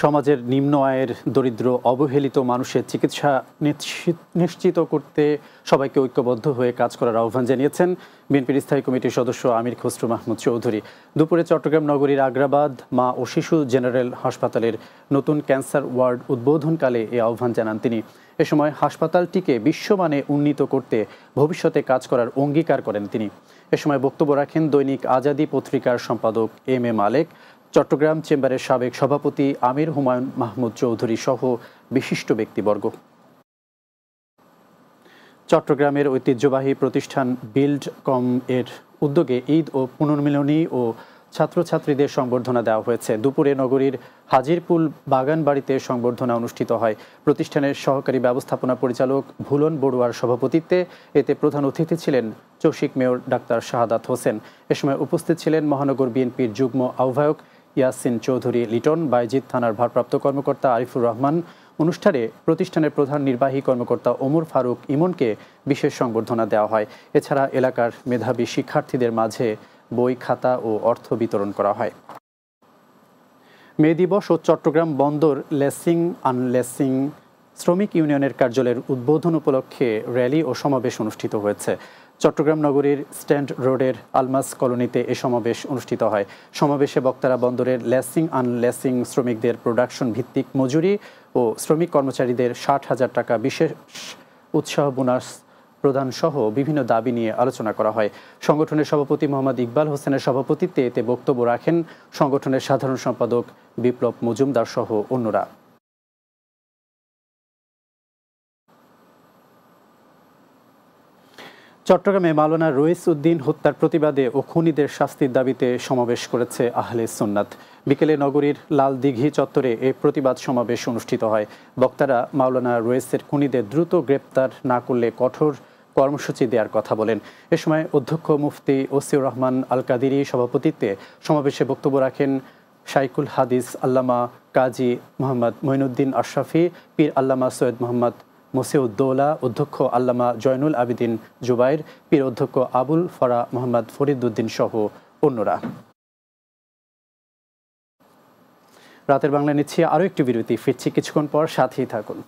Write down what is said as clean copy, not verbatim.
সমাজের নিম্ন আয়ের দরিদ্র অবহেলিত মানুষের চিকিৎসা নিশ্চিত করতে সবাইকে ঐক্যবদ্ধ হয়ে কাজ করার আহ্বান জানিয়েছেন বিএনপির স্থায়ী কমিটির সদস্য আমির খসরু মাহমুদ চৌধুরী। দুপুরে চট্টগ্রাম নগরীর আগ্রাবাদ মা ও শিশু জেনারেল হাসপাতালের নতুন ক্যান্সার ওয়ার্ড উদ্বোধনকালে এ আহ্বান জানান তিনি। এ সময় হাসপাতালটিকে বিশ্বমানে উন্নীত করতে ভবিষ্যতে কাজ করার অঙ্গীকার করেন তিনি। এ সময় বক্তব্য রাখেন দৈনিক আজাদী পত্রিকার সম্পাদক এম এ মালেক, চট্টগ্রাম চেম্বারের সাবেক সভাপতি আমির হুমায়ুন মাহমুদ চৌধুরী সহ বিশিষ্ট ব্যক্তিবর্গ। চট্টগ্রামের ঐতিহ্যবাহী প্রতিষ্ঠান বিল্ড কম এর উদ্যোগে ঈদ ও পুনর্মিলনী ও ছাত্রছাত্রীদের সংবর্ধনা দেওয়া হয়েছে। দুপুরে নগরীর হাজিরপুল বাগান বাড়িতে সংবর্ধনা অনুষ্ঠিত হয়। প্রতিষ্ঠানের সহকারী ব্যবস্থাপনা পরিচালক ভুলন বড়ুয়ার সভাপতিত্বে এতে প্রধান অতিথি ছিলেন চৌশিক মেয়র ডাক্তার শাহাদাত হোসেন। এ সময় উপস্থিত ছিলেন মহানগর বিএনপির যুগ্ম আহ্বায়ক ইয়াসিন চৌধুরী লিটন, বাইজিদ থানার ভারপ্রাপ্ত কর্মকর্তা আরিফুর রহমান। অনুষ্ঠানে প্রতিষ্ঠানের প্রধান নির্বাহী কর্মকর্তা ওমর ফারুক ইমনকে বিশেষ সংবর্ধনা দেওয়া হয়। এছাড়া এলাকার মেধাবী শিক্ষার্থীদের মাঝে বই, খাতা ও অর্থ বিতরণ করা হয়। মে দিবস ও চট্টগ্রাম বন্দর লেসিং আনলেসিং শ্রমিক ইউনিয়নের কার্যালয়ের উদ্বোধন উপলক্ষে র্যালি ও সমাবেশ অনুষ্ঠিত হয়েছে। চট্টগ্রাম নগরীর স্ট্যান্ড রোডের আলমাস কলোনিতে এ সমাবেশ অনুষ্ঠিত হয়। সমাবেশে বক্তারা বন্দরের লেসিং আনলেসিং শ্রমিকদের প্রোডাকশন ভিত্তিক মজুরি ও শ্রমিক কর্মচারীদের 60,000 টাকা বিশেষ উৎসাহ বোনাস প্রদান সহ বিভিন্ন দাবি নিয়ে আলোচনা করা হয়। সংগঠনের সভাপতি মোহাম্মদ ইকবাল হোসেনের সভাপতিত্বে এতে বক্তব্য রাখেন সংগঠনের সাধারণ সম্পাদক বিপ্লব মজুমদার সহ অন্যরা। চট্টগ্রামে মাওলানা রইস উদ্দিন হত্যার প্রতিবাদে ও খুনিদের শাস্তির দাবিতে সমাবেশ করেছে আহলে সুন্নাত। বিকেলে নগরীর লাল দিঘি চত্বরে এই প্রতিবাদ সমাবেশ অনুষ্ঠিত হয়। বক্তারা মাওলানা রইসের খুনিদের দ্রুত গ্রেপ্তার না করলে কঠোর কর্মসূচি দেওয়ার কথা বলেন। এ সময় অধ্যক্ষ মুফতি ওসিউর রহমান আল কাদিরি সভাপতিত্বে সমাবেশে বক্তব্য রাখেন শাইকুল হাদিস আল্লামা কাজী মোহাম্মদ মঈনুদ্দিন আশরাফি, পীর আল্লামা সৈয়দ মোহাম্মদ মসিউদ্দৌলা, অধ্যক্ষ আল্লামা জয়নুল আবিদিন জুবাইর, পীর অধ্যক্ষ আবুল ফরা মোহাম্মদ ফরিদউদ্দিন সহ অন্যরা। রাতের বাংলা নিচ্ছি আরও একটি বিরতি, ফিরছি কিছুক্ষণ পর, সাথেই থাকুন।